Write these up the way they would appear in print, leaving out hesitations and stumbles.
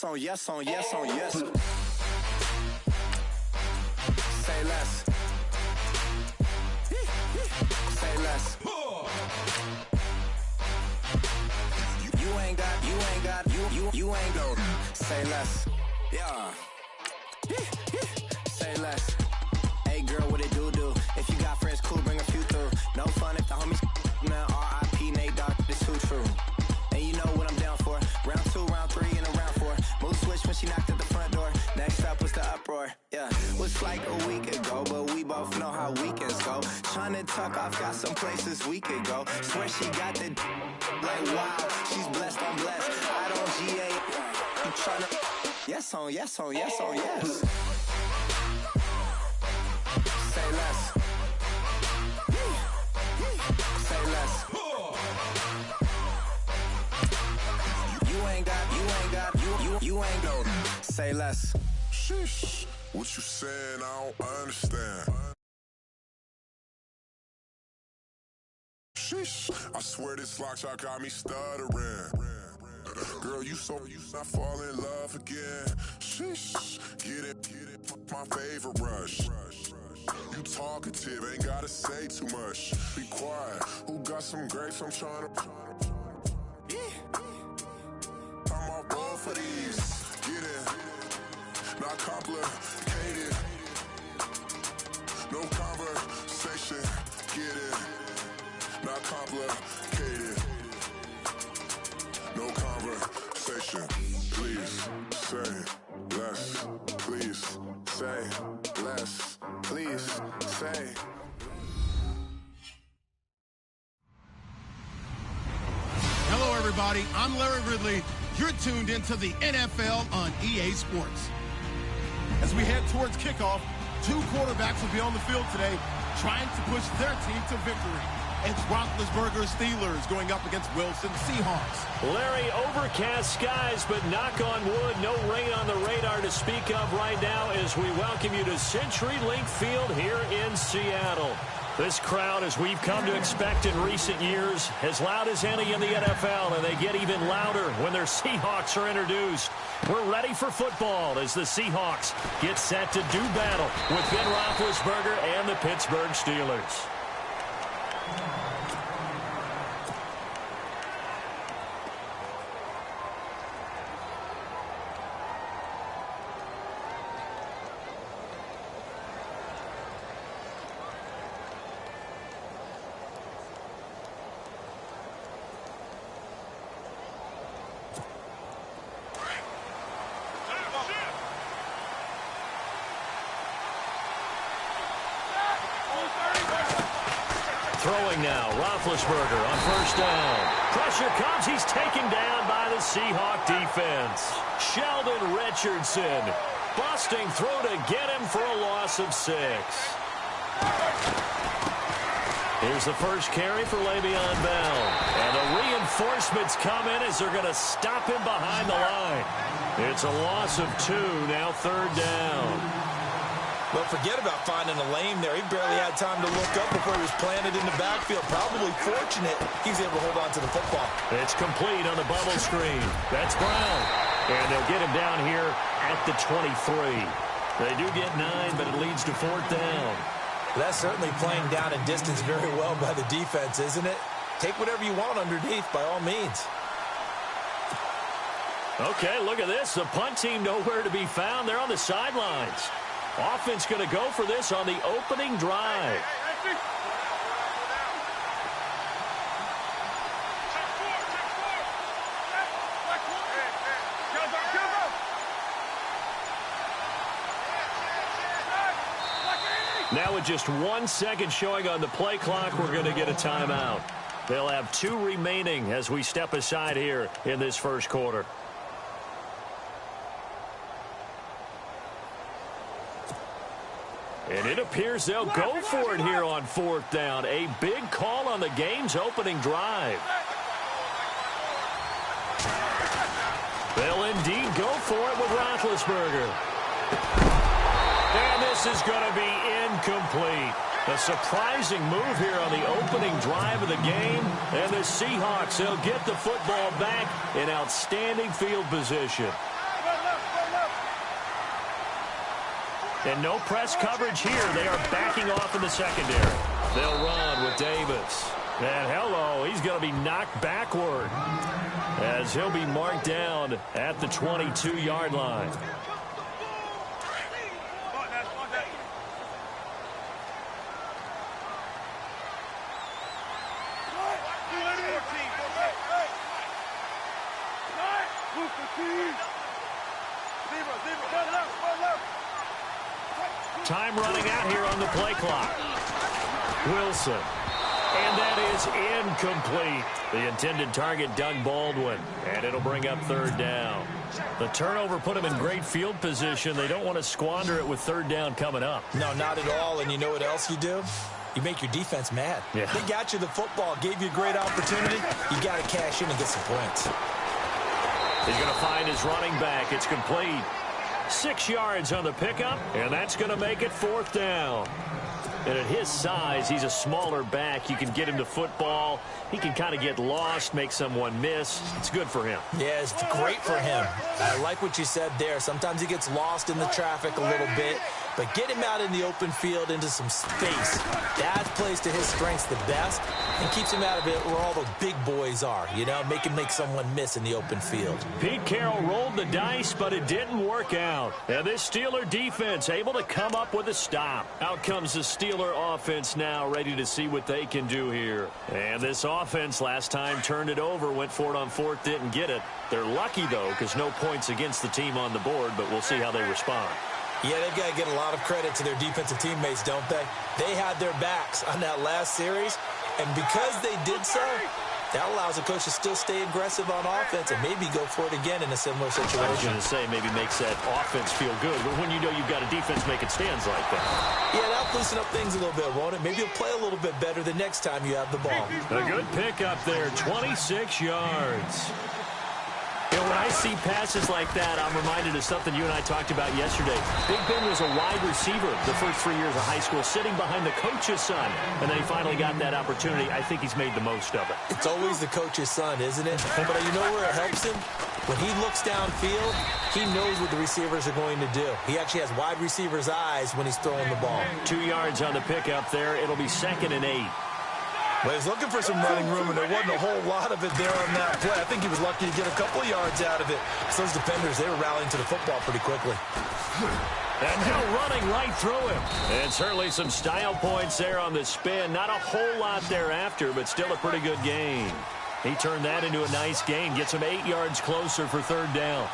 on yes on yes on yes. Say less. Say less. You ain't got, you ain't go. Say less. Yeah. Say less. Hey girl, what it do? If you got friends, cool, bring a few through. No fun if the homies now R.I.P. Nate Dogg, this too true. And you know what I'm down for. Round 2, round 3, and a round 4. Mood switch when she knocked at the front door. Next up was the uproar. Yeah, was like a week ago, but we both know how weekends go. Tryna tuck off, got some places we could go. Swear she got the like wow, she's blessed, I'm blessed. I don't GA. You tryna yes on yes on yes on yes. Say less. Say less. You ain't go. Say less. Sheesh. What you saying? I don't understand. Sheesh. I swear this lock shot got me stuttering. Girl, you not fall in love again. Sheesh. Get it, my favorite rush. You talkative, ain't gotta say too much. Be quiet. Who got some grapes? I'm trying to. I'm all roll for these. Get in. Not complicated. No conversation. Get in. Not complicated. No conversation. Please say less. Please say less. Please say. Hello, everybody. I'm Larry Ridley. You're tuned into the NFL on EA Sports. As we head towards kickoff, 2 quarterbacks will be on the field today trying to push their team to victory. It's Roethlisberger's Steelers going up against Wilson Seahawks. Larry, overcast skies, but knock on wood, no rain on the radar to speak of right now as we welcome you to CenturyLink Field here in Seattle. This crowd, as we've come to expect in recent years, as loud as any in the NFL, and they get even louder when their Seahawks are introduced. We're ready for football as the Seahawks get set to do battle with Ben Roethlisberger and the Pittsburgh Steelers. Throwing now, Roethlisberger on first down. Pressure comes, he's taken down by the Seahawk defense. Sheldon Richardson, busting through to get him for a loss of 6. Here's the first carry for Le'Veon Bell. And the reinforcements come in as they're going to stop him behind the line. It's a loss of 2, now 3rd down. Well, forget about finding a lane there. He barely had time to look up before he was planted in the backfield. Probably fortunate he's able to hold on to the football. It's complete on the bubble screen. That's Brown. And they'll get him down here at the 23. They do get 9, but it leads to 4th down. That's certainly playing down in distance very well by the defense, isn't it? Take whatever you want underneath by all means. Okay, look at this. The punt team nowhere to be found. They're on the sidelines. Offense going to go for this on the opening drive. Now with just 1 second showing on the play clock, we're going to get a timeout. They'll have 2 remaining as we step aside here in this first quarter. And it appears they'll go for it here on 4th down. A big call on the game's opening drive. They'll indeed go for it with Roethlisberger. And this is going to be incomplete. A surprising move here on the opening drive of the game. And the Seahawks, they'll get the football back in outstanding field position. And no press coverage here. They are backing off in the secondary. They'll run with Davis. And hello, he's going to be knocked backward as he'll be marked down at the 22-yard line. Time running out here on the play clock. Wilson. And that is incomplete. The intended target, Doug Baldwin. And it'll bring up third down. The turnover put him in great field position. They don't want to squander it with third down coming up. No, not at all. And you know what else you do? You make your defense mad. Yeah. They got you the football, gave you a great opportunity. You got to cash in and get some points. He's going to find his running back. It's complete. 6 yards on the pickup, and that's going to make it fourth down. And at his size, he's a smaller back. You can get him to football. He can kind of get lost, make someone miss. It's good for him. Yeah, it's great for him. I like what you said there. Sometimes he gets lost in the traffic a little bit, but get him out in the open field into some space. That plays to his strengths the best and keeps him out of it where all the big boys are, you know, make him make someone miss in the open field. Pete Carroll rolled the dice, but it didn't work out. And this Steeler defense able to come up with a stop. Out comes the Steeler offense now, ready to see what they can do here. And this offense last time turned it over, went for it on fourth, didn't get it. They're lucky, though, because no points against the team on the board, but we'll see how they respond. Yeah, they've got to get a lot of credit to their defensive teammates, don't they? They had their backs on that last series, and because they did so, that allows the coach to still stay aggressive on offense and maybe go for it again in a similar situation. I was going to say maybe makes that offense feel good, but when you know you've got a defense making stands like that. Yeah, that'll loosen up things a little bit, won't it? Maybe you'll play a little bit better the next time you have the ball. A good pickup there, 26 yards. You know, when I see passes like that, I'm reminded of something you and I talked about yesterday. Big Ben was a wide receiver the first 3 years of high school, sitting behind the coach's son, and then he finally got that opportunity. I think he's made the most of it. It's always the coach's son, isn't it? But you know where it helps him? When he looks downfield, he knows what the receivers are going to do. He actually has wide receivers' eyes when he's throwing the ball. 2 yards on the pickup there. It'll be 2nd and 8. Well, he's looking for some running room, and there wasn't a whole lot of it there on that play. I think he was lucky to get a couple of yards out of it. So those defenders, they were rallying to the football pretty quickly. And now running right through him. And certainly some style points there on the spin. Not a whole lot thereafter, but still a pretty good gain. He turned that into a nice gain. Gets him 8 yards closer for third down.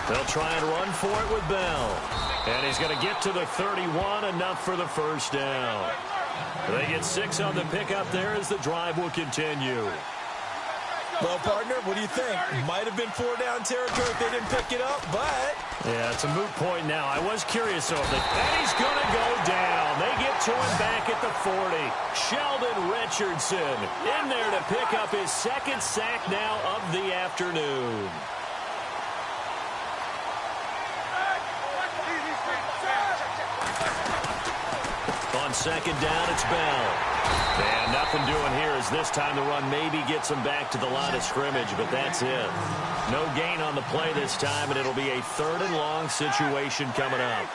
They'll try and run for it with Bell. And he's going to get to the 31, enough for the first down. They get 6 on the pickup there as the drive will continue. Well, partner, what do you think? Might have been 4-down territory if they didn't pick it up, but... Yeah, it's a moot point now. I was curious of it. And he's going to go down. They get to him back at the 40. Sheldon Richardson in there to pick up his 2nd sack now of the afternoon. On 2nd down, it's Bell. And nothing doing here as this time the run maybe gets him back to the line of scrimmage, but that's it. No gain on the play this time, and it'll be a 3rd and long situation coming up.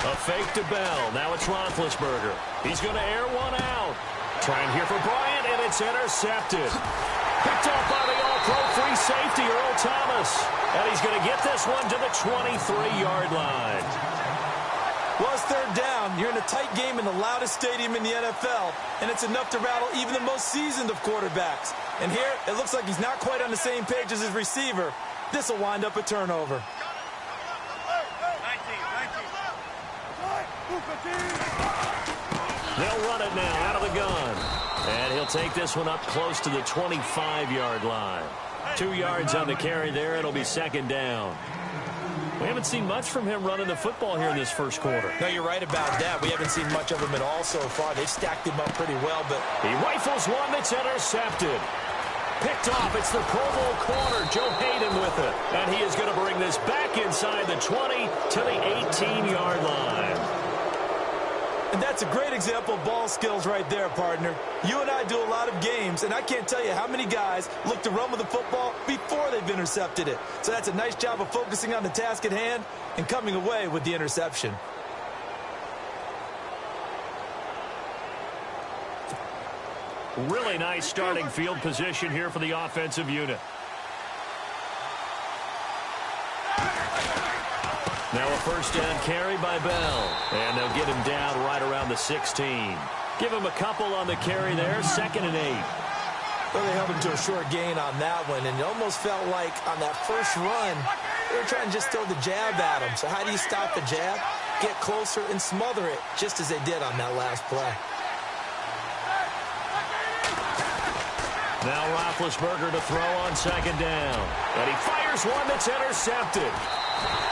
A fake to Bell. Now it's Roethlisberger. He's going to air one out. Trying here for Bryant, and it's intercepted. Picked off by the all-pro free safety, Earl Thomas. And he's going to get this one to the 23-yard line. Well, it's 3rd down. You're in a tight game in the loudest stadium in the NFL, and it's enough to rattle even the most seasoned of quarterbacks. And here, it looks like he's not quite on the same page as his receiver. This will wind up a turnover. They'll run it now out of the gun. And he'll take this one up close to the 25-yard line. 2 yards on the carry there. It'll be second down. We haven't seen much from him running the football here in this first quarter. No, you're right about that. We haven't seen much of him at all so far. They've stacked him up pretty well, but he rifles one that's intercepted. Picked off. It's the Pro Bowl corner, Joe Hayden, with it. And he is going to bring this back inside the 20 to the 18-yard line. And that's a great example of ball skills right there, partner. You and I do a lot of games, and I can't tell you how many guys look to run with the football before they've intercepted it. So that's a nice job of focusing on the task at hand and coming away with the interception. Really nice starting field position here for the offensive unit. Now a first down carry by Bell. And they'll get him down right around the 16. Give him a couple on the carry there, 2nd and 8. Well, they held him to a short gain on that one, and it almost felt like on that first run, they were trying to just throw the jab at him. So how do you stop the jab? Get closer and smother it, just as they did on that last play. Now Roethlisberger to throw on 2nd down. And he fires one that's intercepted.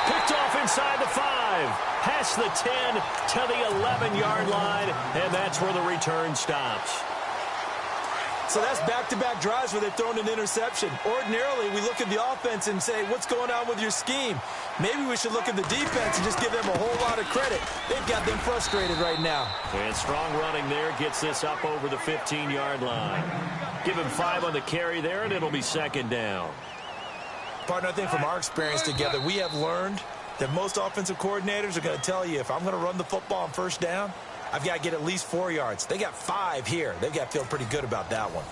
Picked off inside the 5. Past the 10 to the 11-yard line. And that's where the return stops. So that's back-to-back drives where they've thrown an interception. Ordinarily, we look at the offense and say, what's going on with your scheme? Maybe we should look at the defense and just give them a whole lot of credit. They've got them frustrated right now. And strong running there gets this up over the 15-yard line. Give him 5 on the carry there, and it'll be 2nd down. Partner, I think from our experience together, we have learned that most offensive coordinators are going to tell you, if I'm going to run the football on first down, I've got to get at least 4 yards. They got 5 here. They've got to feel pretty good about that one.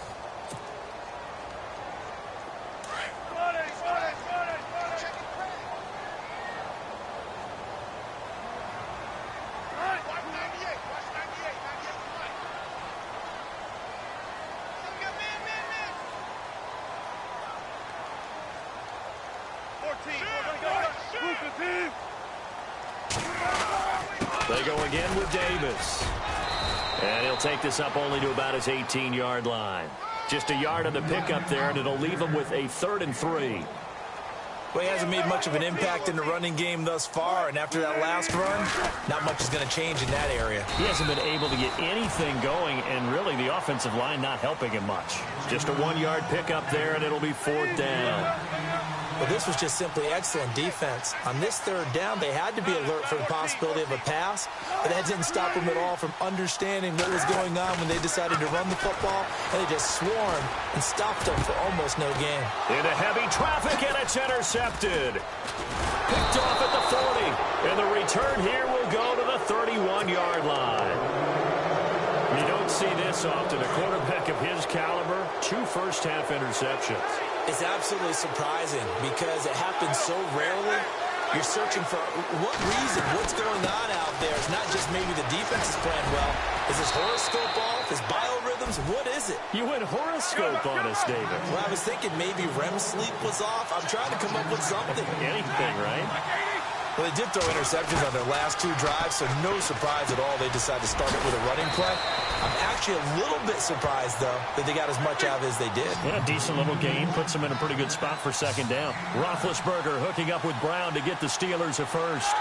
They go again with Davis. And he'll take this up only to about his 18-yard line. Just a yard on the pickup there, and it'll leave him with a 3rd and 3. Well, he hasn't made much of an impact in the running game thus far, and after that last run, not much is going to change in that area. He hasn't been able to get anything going, and really the offensive line not helping him much. Just a 1-yard pickup there, and it'll be 4th down. Well, this was just simply excellent defense. On this 3rd down, they had to be alert for the possibility of a pass, but that didn't stop them at all from understanding what was going on when they decided to run the football, and they just swarmed and stopped them for almost no gain. Into heavy traffic, and it's intercepted. Picked off at the 40, and the return here will go to the 31-yard line. You don't see this often. A quarterback of his caliber, 2 first-half interceptions. It's absolutely surprising because it happens so rarely. You're searching for what reason, what's going on out there. It's not just maybe the defense is playing well. Is his horoscope off? His biorhythms? What is it? You went horoscope on us, David. Well, I was thinking maybe REM sleep was off. I'm trying to come up with something. Anything, right? Well, they did throw interceptions on their last 2 drives, so no surprise at all they decided to start it with a running play. I'm actually a little bit surprised, though, that they got as much out of it as they did. Yeah, decent little gain. Puts them in a pretty good spot for 2nd down. Roethlisberger hooking up with Brown to get the Steelers a first.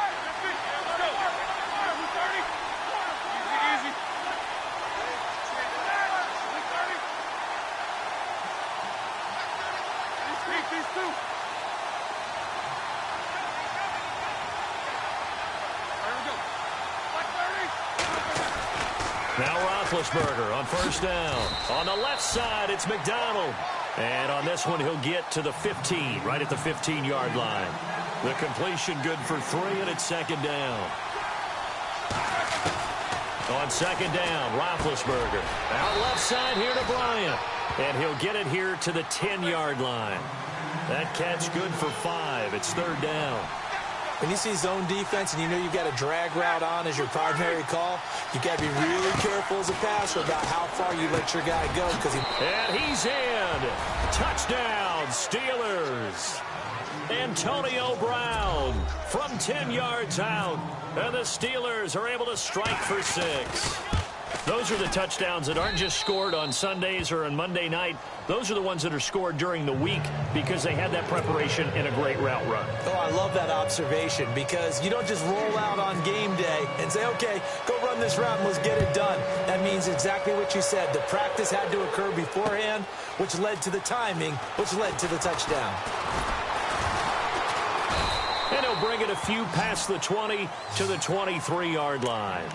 Now Roethlisberger on first down. On the left side, it's McDonald. And on this one, he'll get to the 15, right at the 15-yard line. The completion good for 3, and it's 2nd down. On 2nd down, Roethlisberger. Out left side here to Bryant. And he'll get it here to the 10-yard line. That catch good for 5. It's 3rd down. When you see zone defense and you know you've got a drag route on as your primary call, you've got to be really careful as a passer about how far you let your guy go. And he's in. Touchdown, Steelers. Antonio Brown from 10 yards out. And the Steelers are able to strike for 6. Those are the touchdowns that aren't just scored on Sundays or on Monday night. Those are the ones that are scored during the week because they had that preparation in a great route run. Oh, I love that observation because you don't just roll out on game day and say, okay, go run this route and let's get it done. That means exactly what you said. The practice had to occur beforehand, which led to the timing, which led to the touchdown. And he'll bring it a few past the 20 to the 23-yard line.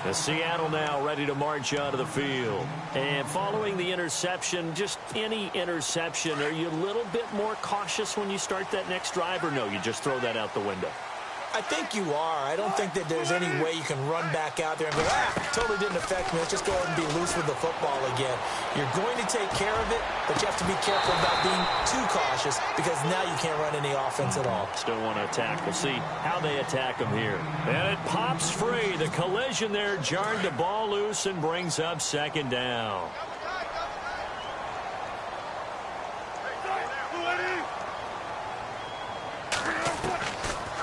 As Seattle now ready to march onto the field. And following the interception, just any interception, are you a little bit more cautious when you start that next drive, or no, you just throw that out the window? I think you are. I don't think that there's any way you can run back out there and go, totally didn't affect me. Let's just go ahead and be loose with the football again. You're going to take care of it, but you have to be careful about being too cautious because now you can't run any offense at all. Still want to attack. We'll see how they attack him here. And it pops free. The collision there jarred the ball loose and brings up second down.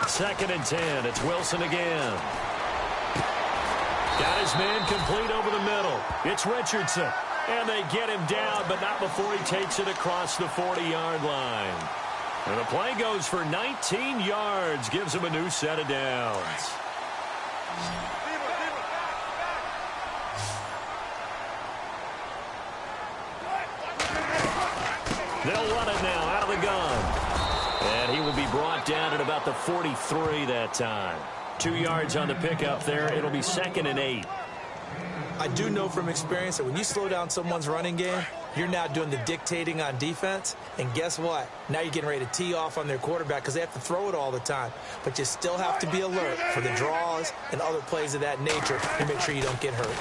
Second and 10. It's Wilson again. Got his man complete over the middle. It's Richardson. And they get him down, but not before he takes it across the 40-yard line. And the play goes for 19 yards. Gives him a new set of downs. They'll run it now out of the gun. And he will be brought down at about the 43 that time. 2 yards on the pickup there. It'll be second and 8. I do know from experience that when you slow down someone's running game, you're now doing the dictating on defense. And guess what? Now you're getting ready to tee off on their quarterback because they have to throw it all the time. But you still have to be alert for the draws and other plays of that nature to make sure you don't get hurt.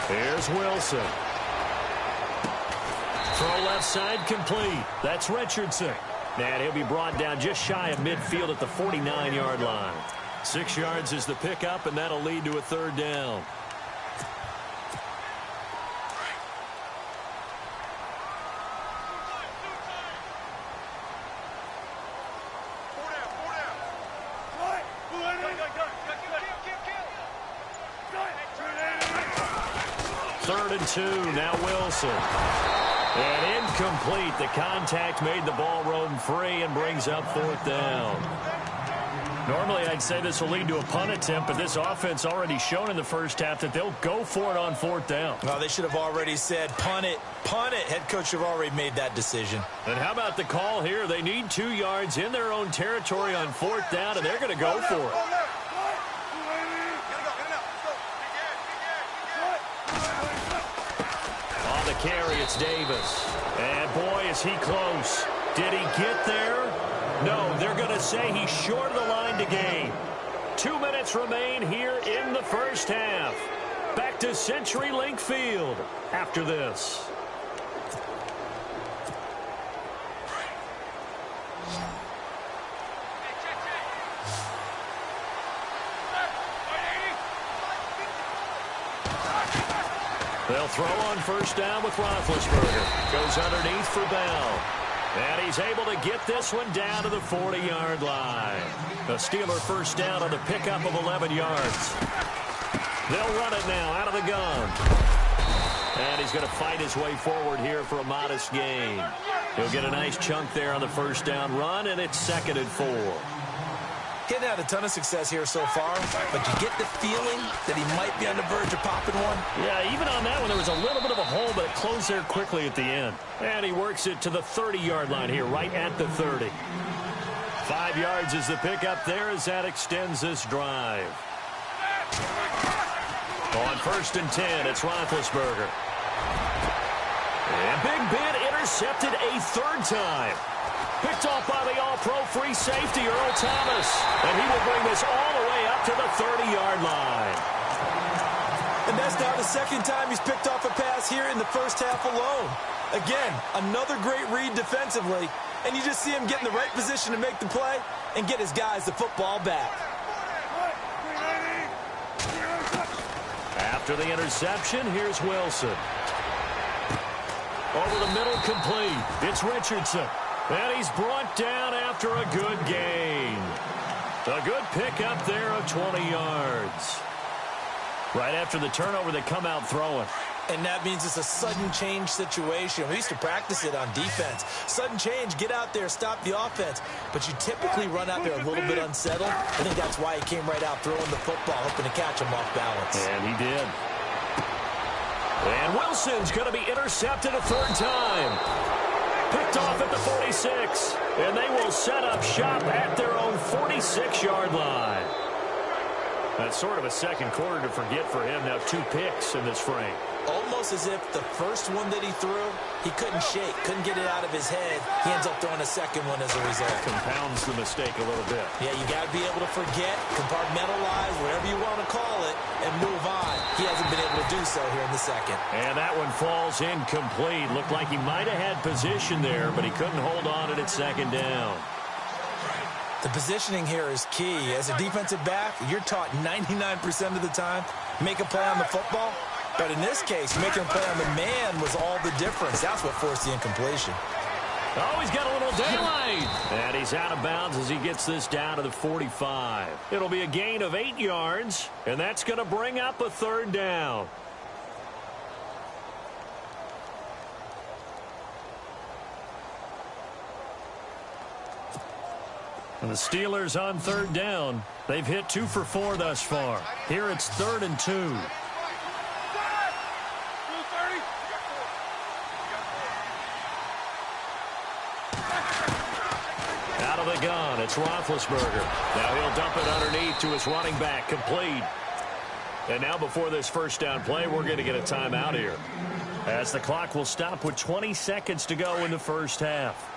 Here's Wilson. Throw left side complete. That's Richardson. And he'll be brought down just shy of midfield at the 49-yard line. 6 yards is the pickup, and that'll lead to a third down. Third and 2, now Wilson. And incomplete. The contact made the ball roam free and brings up fourth down. Normally, I'd say this will lead to a punt attempt, but this offense already shown in the first half that they'll go for it on fourth down. Well, they should have already said, punt it, punt it. Head coach should have already made that decision. And how about the call here? They need 2 yards in their own territory on fourth down, and they're going to go for it. On the carry, it's Davis. And boy, is he close. Did he get there? No, they're going to say he's short of the line to gain. 2 minutes remain here in the first half. Back to CenturyLink Field after this. They'll throw on first down with Roethlisberger. Goes underneath for Bell. And he's able to get this one down to the 40-yard line. The Steeler first down on the pickup of 11 yards. They'll run it now out of the gun. And he's going to fight his way forward here for a modest gain. He'll get a nice chunk there on the first down run, and it's second and 4. Getting had a ton of success here so far, but you get the feeling that he might be on the verge of popping one. Yeah, even on that one, there was a little bit of a hole, but it closed there quickly at the end. And he works it to the 30-yard line here, right at the 30. 5 yards is the pickup there as that extends this drive. On first and 10, it's Roethlisberger. And Big Ben intercepted a third time. Picked off by the all-pro free safety, Earl Thomas. And he will bring this all the way up to the 30-yard line. And that's now the second time he's picked off a pass here in the first half alone. Again, another great read defensively. And you just see him get in the right position to make the play and get his guys the football back. After the interception, here's Wilson. Over the middle, complete. It's Richardson. And he's brought down after a good gain. A good pickup there of 20 yards. Right after the turnover, they come out throwing. And that means it's a sudden change situation. We used to practice it on defense. Sudden change, get out there, stop the offense. But you typically run out there a little bit unsettled. I think that's why he came right out throwing the football, hoping to catch him off balance. And he did. And Wilson's going to be intercepted a third time. Picked off at the 46. And they will set up shop at their own 46-yard line. That's sort of a second quarter to forget for him. Now 2 picks in this frame. Almost as if the first one that he threw, he couldn't shake, couldn't get it out of his head. He ends up throwing a second one as a result. Compounds the mistake a little bit. Yeah, you got to be able to forget, compartmentalize, whatever you want to call it, and move on. He hasn't been able to do so here in the second. And that one falls incomplete. Looked like he might have had position there, but he couldn't hold on at second down. The positioning here is key. As a defensive back, you're taught 99% of the time, make a play on the football. But in this case, making a play on the man was all the difference. That's what forced the incompletion. Oh, he's got a little daylight. And he's out of bounds as he gets this down to the 45. It'll be a gain of 8 yards, and that's going to bring up a third down. And the Steelers on third down. They've hit 2 for 4 thus far. Here it's 3rd and 2. Out of the gun, it's Roethlisberger. Now he'll dump it underneath to his running back, complete. And now before this first down play, we're going to get a timeout here, as the clock will stop with 20 seconds to go in the first half.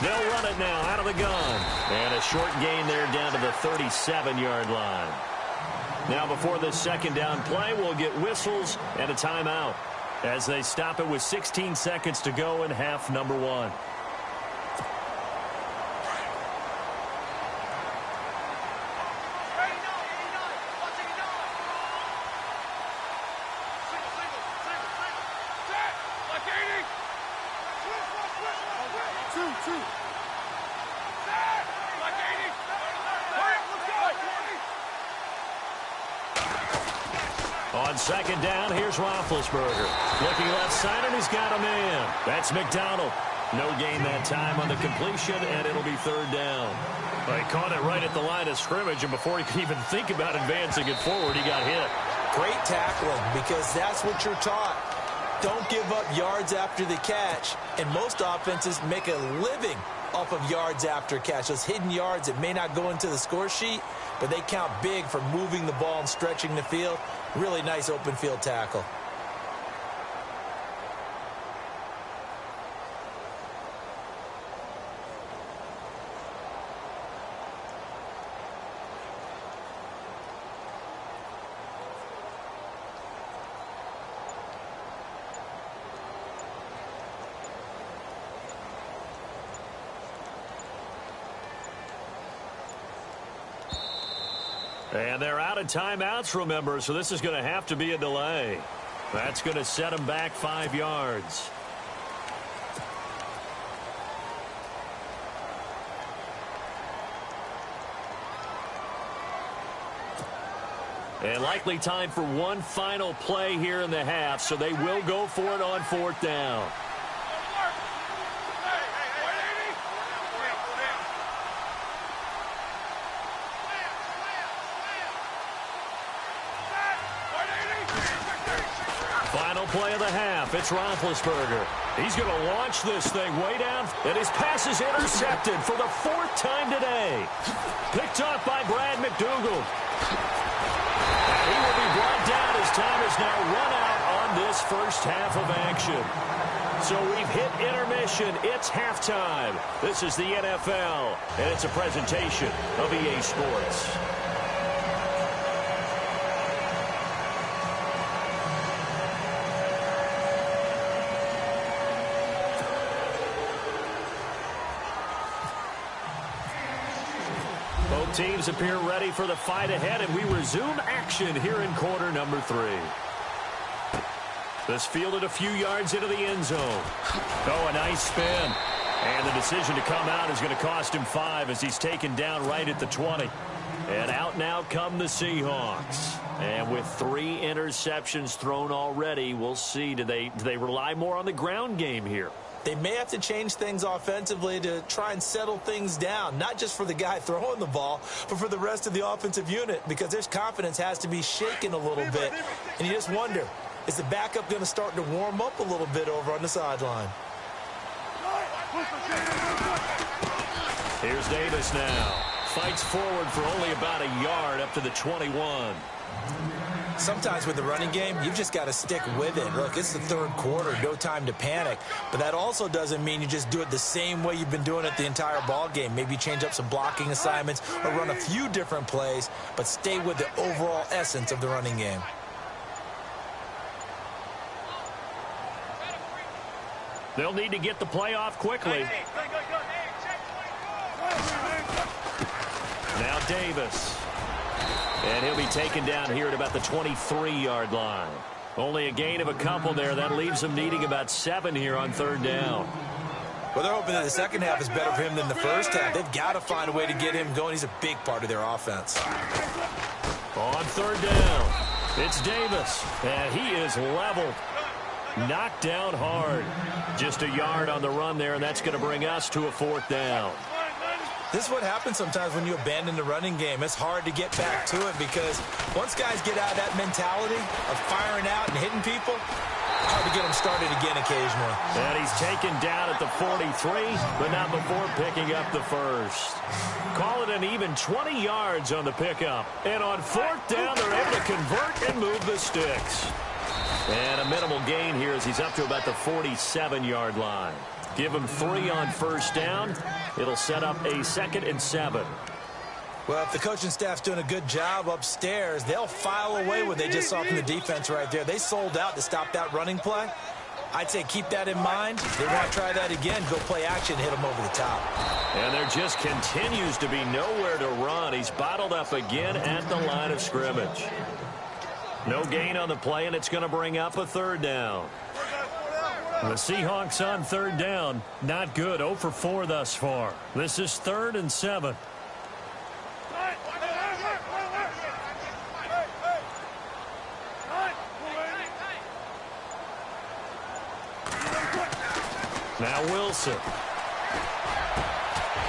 They'll run it now out of the gun. And a short gain there down to the 37-yard line. Now before this second down play, we'll get whistles and a timeout as they stop it with 16 seconds to go in half number 1. On second down, here's Roethlisberger. Looking left side, and he's got a man. That's McDonald. No gain that time on the completion, and it'll be third down. Well, he caught it right at the line of scrimmage, and before he could even think about advancing it forward, he got hit. Great tackling, because that's what you're taught. Don't give up yards after the catch, and most offenses make a living off of yards after catch. Those hidden yards that may not go into the score sheet, but they count big for moving the ball and stretching the field. Really nice open field tackle. And they're out of timeouts, remember, so this is going to have to be a delay. That's going to set them back 5 yards. And likely time for one final play here in the half, so they will go for it on 4th down. Final play of the half. It's Roethlisberger. He's going to launch this thing way down, and his pass is intercepted for the 4th time today. Picked off by Brad McDougald. And he will be brought down as time is now run out on this first half of action. So we've hit intermission. It's halftime. This is the NFL, and it's a presentation of EA Sports. teams appear ready for the fight ahead, and we resume action here in quarter number 3. This fielded a few yards into the end zone. Oh, a nice spin. And the decision to come out is going to cost him 5 as he's taken down right at the 20. And out now come the Seahawks. And with 3 interceptions thrown already, we'll see. Do they rely more on the ground game here? They may have to change things offensively to try and settle things down, not just for the guy throwing the ball, but for the rest of the offensive unit, because their confidence has to be shaken a little bit. And you just wonder, is the backup going to start to warm up a little bit over on the sideline? Here's Davis now. Fights forward for only about a yard up to the 21. Sometimes with the running game, you've just got to stick with it. Look, it's the third quarter, no time to panic. But that also doesn't mean you just do it the same way you've been doing it the entire ball game. Maybe change up some blocking assignments or run a few different plays, but stay with the overall essence of the running game. They'll need to get the play off quickly. Now Davis. And he'll be taken down here at about the 23-yard line. Only a gain of a couple there. That leaves them needing about 7 here on third down. Well, they're hoping that the second half is better for him than the first half. They've got to find a way to get him going. He's a big part of their offense. On third down, it's Davis. And he is leveled. Knocked down hard. Just a yard on the run there, and that's going to bring us to a 4th down. This is what happens sometimes when you abandon the running game. It's hard to get back to it because once guys get out of that mentality of firing out and hitting people, it's hard to get them started again occasionally. And he's taken down at the 43, but not before picking up the first. Call it an even 20 yards on the pickup. And on 4th down, they're able to convert and move the sticks. And a minimal gain here as he's up to about the 47-yard line. Give him 3 on first down. It'll set up a 2nd and 7. Well, if the coaching staff's doing a good job upstairs, they'll file away what they just saw from the defense right there. They sold out to stop that running play. I'd say keep that in mind. If they want to try that again, go play action, hit them over the top. And there just continues to be nowhere to run. He's bottled up again at the line of scrimmage. No gain on the play, and it's going to bring up a 3rd down. The Seahawks on 3rd down. Not good. 0 for 4 thus far. This is 3rd and 7. Now Wilson.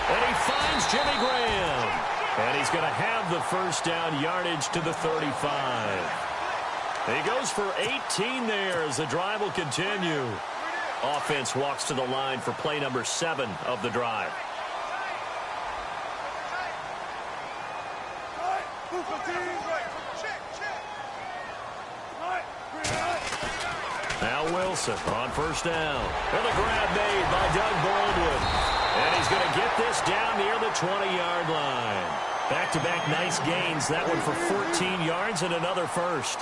And he finds Jimmy Graham. And he's going to have the first down yardage to the 35. He goes for 18 there as the drive will continue. Offense walks to the line for play number 7 of the drive. Now Wilson on first down. And the grab made by Doug Baldwin. And he's going to get this down near the 20-yard line. Back-to-back nice gains. That one for 14 yards and another first.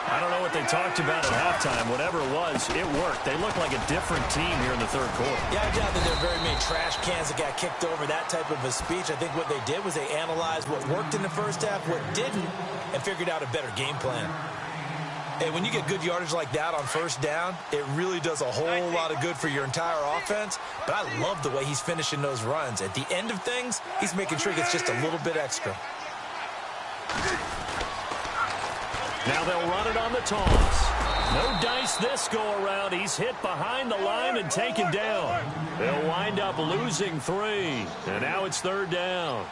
I don't know what they talked about at halftime. Whatever it was, it worked. They look like a different team here in the third quarter. Yeah, I doubt that there are very many trash cans that got kicked over, that type of a speech. I think what they did was they analyzed what worked in the first half, what didn't, and figured out a better game plan. And when you get good yardage like that on first down, it really does a whole lot of good for your entire offense. But I love the way he's finishing those runs. At the end of things, he's making sure he gets just a little bit extra. Now they'll run it on the toss. No dice this go-around. He's hit behind the line and taken down. They'll wind up losing 3. And now it's 3rd down.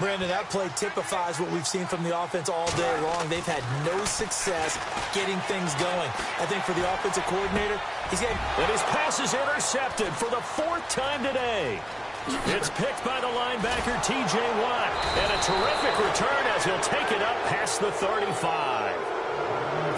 Brandon, that play typifies what we've seen from the offense all day long. They've had no success getting things going. I think for the offensive coordinator, he's getting... And his pass is intercepted for the 4th time today. It's picked by the linebacker, T.J. Watt. And a terrific return as he'll take it up past the 35.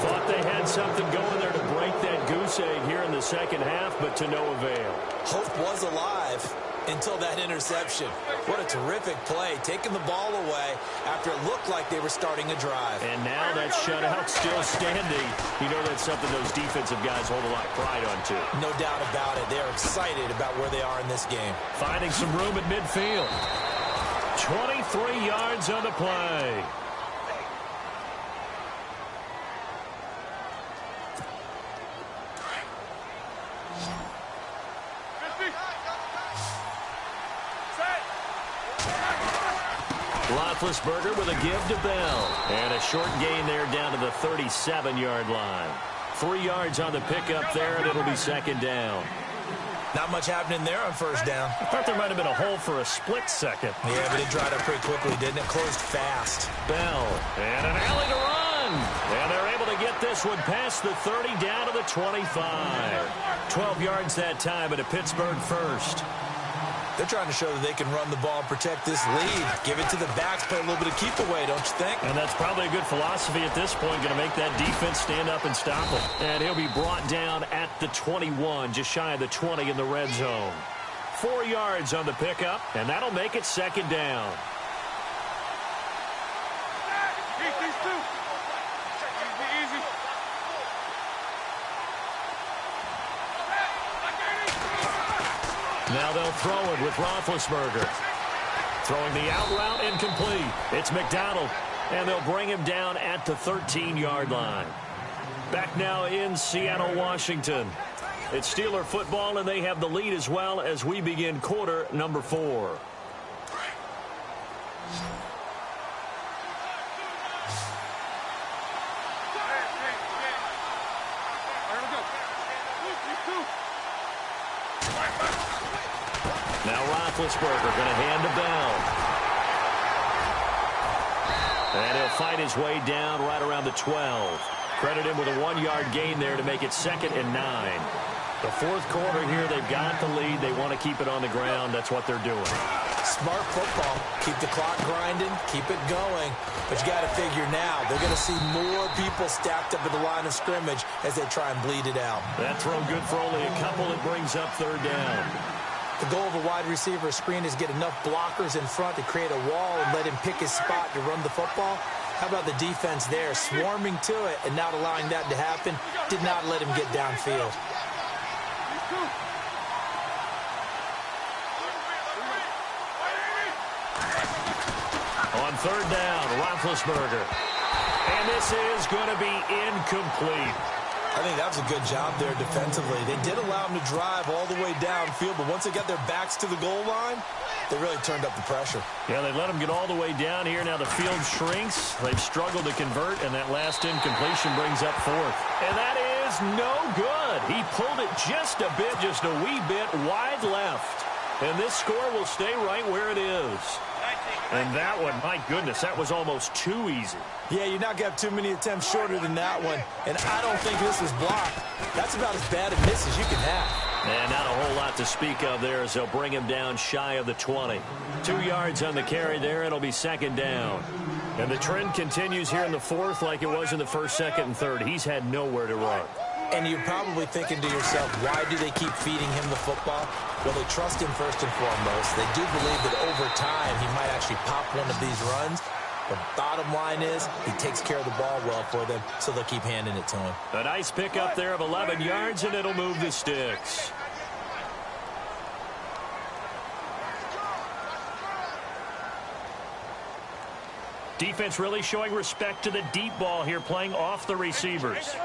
Thought they had something going there to break that goose egg here in the second half, but to no avail. Hope was alive until that interception. What a terrific play, taking the ball away after it looked like they were starting a drive. And now that shutout still standing. You know that's something those defensive guys hold a lot of pride on, too. No doubt about it. They're excited about where they are in this game. Finding some room at midfield. 23 yards on the play. Roethlisberger with a give to Bell. And a short gain there down to the 37-yard line. 3 yards on the pickup there, and it'll be second down. Not much happening there on first down. I thought there might have been a hole for a split second. Yeah, but it dried up pretty quickly, didn't it? Closed fast. Bell. And an alley to run. And they're able to get this one past the 30 down to the 25. 12 yards that time at a Pittsburgh first. They're trying to show that they can run the ball and protect this lead. Give it to the backs, play a little bit of keep away, don't you think? And that's probably a good philosophy at this point, going to make that defense stand up and stop him. And he'll be brought down at the 21, just shy of the 20 in the red zone. 4 yards on the pickup, and that'll make it second down. Now they'll throw it with Roethlisberger. Throwing the out route incomplete. It's McDonald, and they'll bring him down at the 13-yard line. Back now in Seattle, Washington. It's Steeler football, and they have the lead as well as we begin quarter number 4. Now Roethlisberger going to hand to Bell. And he'll fight his way down right around the 12. Credit him with a 1-yard gain there to make it 2nd and 9. The fourth quarter here, they've got the lead. They want to keep it on the ground. That's what they're doing. Smart football. Keep the clock grinding. Keep it going. But you got to figure now, they're going to see more people stacked up at the line of scrimmage as they try and bleed it out. That throw good for only a couple. It brings up third down. The goal of a wide receiver screen is get enough blockers in front to create a wall and let him pick his spot to run the football. How about the defense there, swarming to it and not allowing that to happen? Did not let him get downfield. On third down, Roethlisberger. And this is going to be incomplete. I think that was a good job there defensively. They did allow him to drive all the way downfield, but once they got their backs to the goal line, they really turned up the pressure. Yeah, they let him get all the way down here. Now the field shrinks. They've struggled to convert, and that last incompletion brings up fourth. And that is no good. He pulled it just a bit, just a wee bit wide left. And this score will stay right where it is. And that one, my goodness, that was almost too easy. Yeah, you're not going to have too many attempts shorter than that one. And I don't think this was blocked. That's about as bad a miss as you can have. And not a whole lot to speak of there as they'll bring him down shy of the 20. 2 yards on the carry there. It'll be second down. And the trend continues here in the fourth like it was in the first, second, and third. He's had nowhere to run. And you're probably thinking to yourself, why do they keep feeding him the football? Well, they trust him first and foremost. They do believe that over time he might actually pop one of these runs. The bottom line is he takes care of the ball well for them, so they'll keep handing it to him. A nice pickup there of 11 yards, and it'll move the sticks. Defense really showing respect to the deep ball here, playing off the receivers.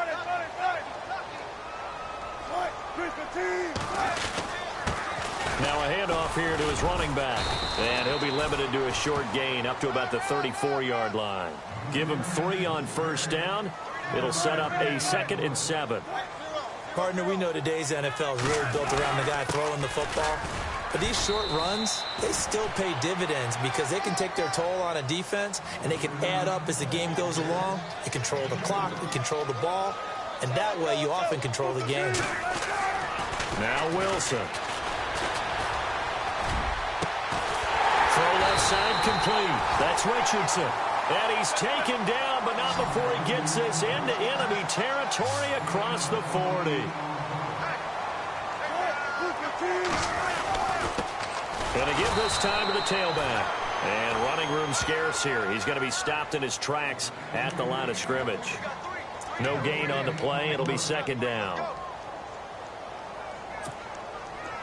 Now a handoff here to his running back. And he'll be limited to a short gain up to about the 34-yard line. Give him 3 on first down. It'll set up a 2nd and 7. Partner, we know today's NFL is really built around the guy throwing the football. But these short runs, they still pay dividends because they can take their toll on a defense and they can add up as the game goes along. They control the clock, they control the ball, and that way you often control the game. Now Wilson. Throw left side complete. That's Richardson. And he's taken down, but not before he gets this into enemy territory across the 40. Going to give this time to the tailback. And running room scarce here. He's going to be stopped in his tracks at the line of scrimmage. No gain on the play. It'll be second down.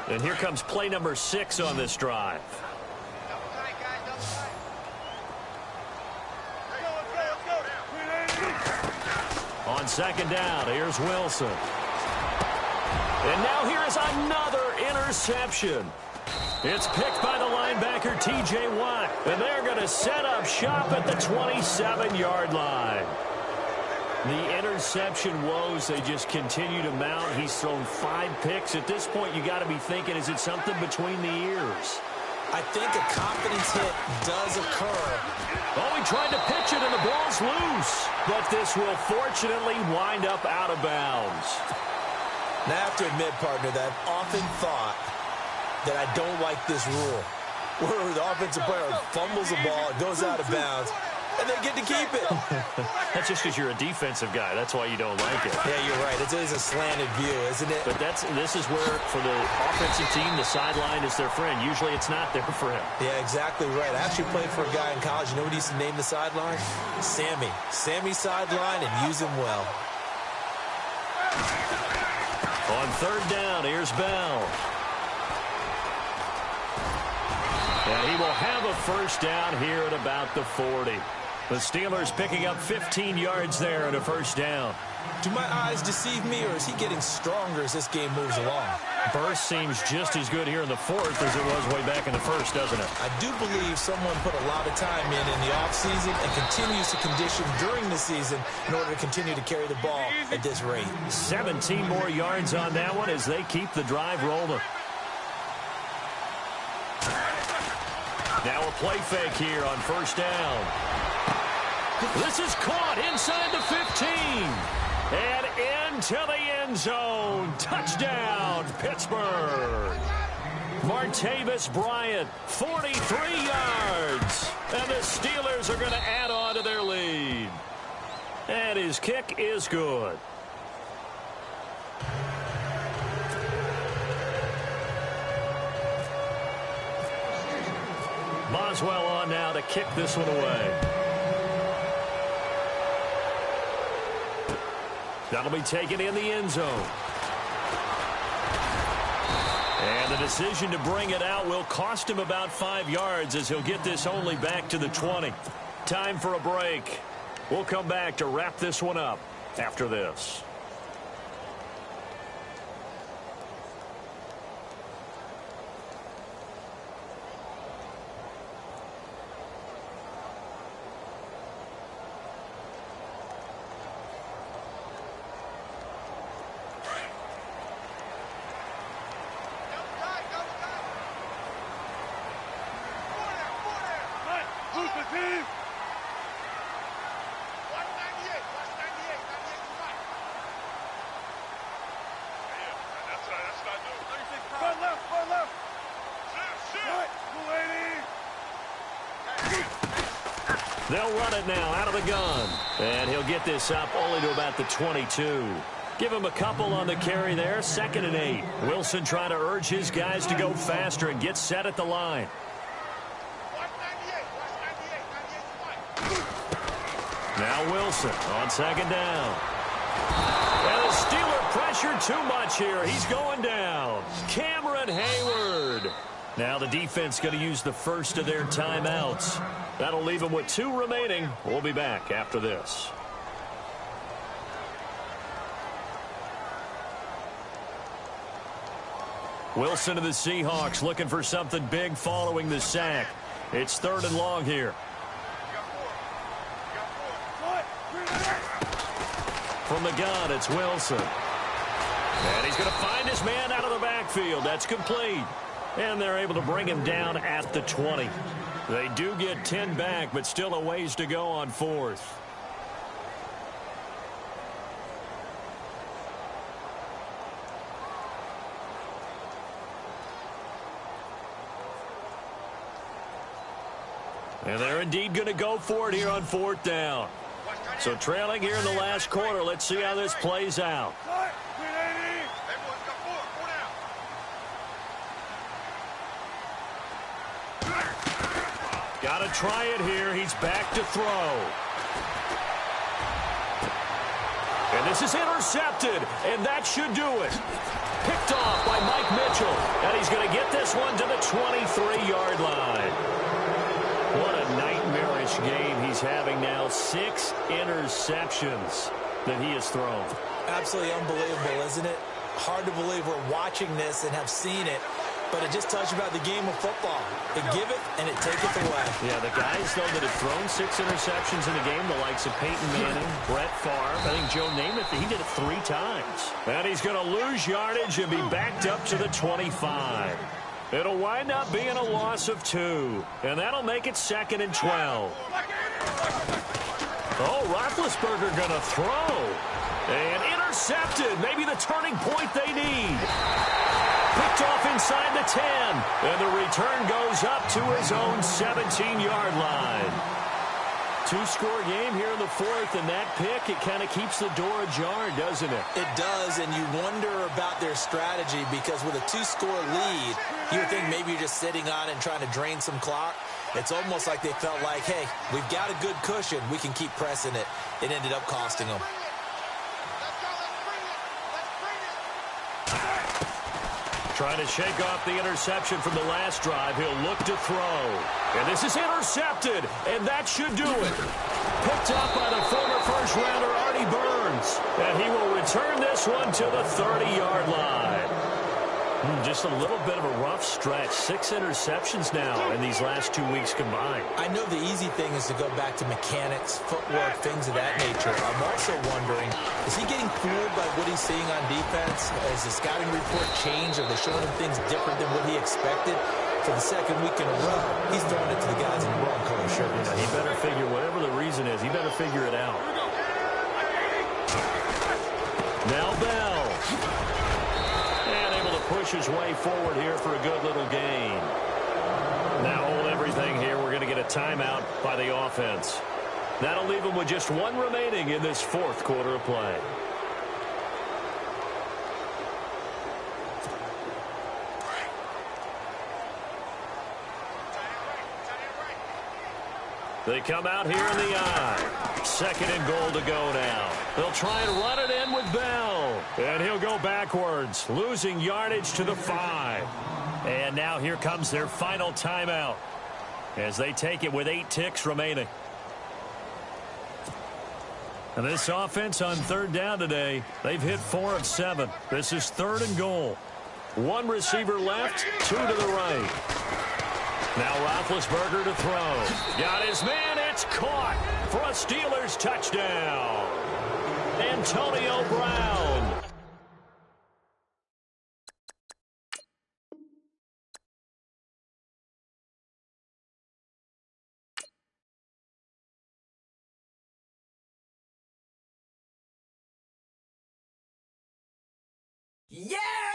And here comes play number 6 on this drive. on second down. Here's Wilson. And now here is another interception. It's picked by the linebacker, T.J. Watt. And they're going to set up shop at the 27-yard line. The interception woes, they just continue to mount. He's thrown 5 picks. At this point, you got to be thinking, is it something between the ears? I think a confidence hit does occur. Oh, he tried to pitch it, and the ball's loose. But this will fortunately wind up out of bounds. Now, I have to admit, partner, that I've often thought that I don't like this rule, where the offensive player fumbles the ball, it goes out of bounds, and they get to keep it. That's just because you're a defensive guy. That's why you don't like it. Yeah, you're right. It is a slanted view, isn't it? But this is where, for the offensive team, the sideline is their friend. Usually it's not there for him. Yeah, exactly right. I actually played for a guy in college. You know what he used to name the sideline? Sammy. Sammy sideline, and use him well. On third down, here's Bell. And he will have a first down here at about the 40. The Steelers picking up 15 yards there and a first down. Do my eyes deceive me, or is he getting stronger as this game moves along? Burst seems just as good here in the fourth as it was way back in the first, doesn't it? I do believe someone put a lot of time in the offseason and continues to condition during the season in order to continue to carry the ball at this rate. 17 more yards on that one as they keep the drive rolling. Now a play fake here on first down. This is caught inside the 15. And into the end zone. Touchdown, Pittsburgh. Martavis Bryant, 43 yards. And the Steelers are going to add on to their lead. And his kick is good. Boswell on now to kick this one away. That'll be taken in the end zone. And the decision to bring it out will cost him about 5 yards as he'll get this only back to the 20. Time for a break. We'll come back to wrap this one up after this. They'll run it now out of the gun. And he'll get this up only to about the 22. Give him a couple on the carry there. 2nd and 8. Wilson trying to urge his guys to go faster and get set at the line. Now Wilson on 2nd down. And the Steeler pressure too much here. He's going down. Cameron Hayward. Now the defense going to use the first of their timeouts. That'll leave them with 2 remaining. We'll be back after this. Wilson of the Seahawks looking for something big following the sack. It's 3rd and long here. From the gun, it's Wilson. And he's going to find his man out of the backfield. That's complete. And they're able to bring him down at the 20. They do get 10 back, but still a ways to go on 4th. And they're indeed going to go for it here on 4th down. So trailing here in the last quarter. Let's see how this plays out. Got to try it here. He's back to throw. And this is intercepted, and that should do it. Picked off by Mike Mitchell, and he's going to get this one to the 23-yard line. What a nightmarish game he's having now. 6 interceptions. that he has thrown. Absolutely unbelievable, isn't it? Hard to believe we're watching this and have seen it, but it just tells you about the game of football. It giveth and it taketh away. Yeah, the guys, though, that have thrown 6 interceptions in the game, the likes of Peyton Manning, Brett Favre, I think Joe Namath, he did it 3 times. And he's going to lose yardage and be backed up to the 25. It'll wind up being a loss of 2, and that'll make it 2nd and 12. Oh, Roethlisberger going to throw. And intercepted. Maybe the turning point they need. Picked off inside the 10. And the return goes up to his own 17-yard line. 2-score game here in the 4th, and that pick, it kind of keeps the door ajar, doesn't it? It does, and you wonder about their strategy because with a 2-score lead, you would think maybe you're just sitting on and trying to drain some clock. It's almost like they felt like, hey, we've got a good cushion. We can keep pressing it. It ended up costing them. Trying to shake off the interception from the last drive. He'll look to throw. And this is intercepted, and that should do it. Picked up by the former first-rounder Artie Burns. And he will return this one to the 30-yard line. Just a little bit of a rough stretch. 6 interceptions now in these last 2 weeks combined. I know the easy thing is to go back to mechanics, footwork, things of that nature. I'm also wondering, is he getting fooled by what he's seeing on defense? Has the scouting report changed? Are they showing him things different than what he expected? For the 2nd week in a row, he's throwing it to the guys in the wrong color shirts. Yeah, he better figure, whatever the reason is, he better figure it out. Now Bell. Push his way forward here for a good little gain. Now hold everything here. We're going to get a timeout by the offense. That'll leave them with just 1 remaining in this 4th quarter of play. They come out here in the eye. 2nd and goal to go now. They'll try and run it in with Bell. And he'll go backwards, losing yardage to the 5. And now here comes their final timeout as they take it with 8 ticks remaining. And this offense on 3rd down today, they've hit 4 of 7. This is 3rd and goal. 1 receiver left, 2 to the right. Now Roethlisberger to throw. Got his man. It's caught for a Steelers touchdown. Antonio Brown. Yeah!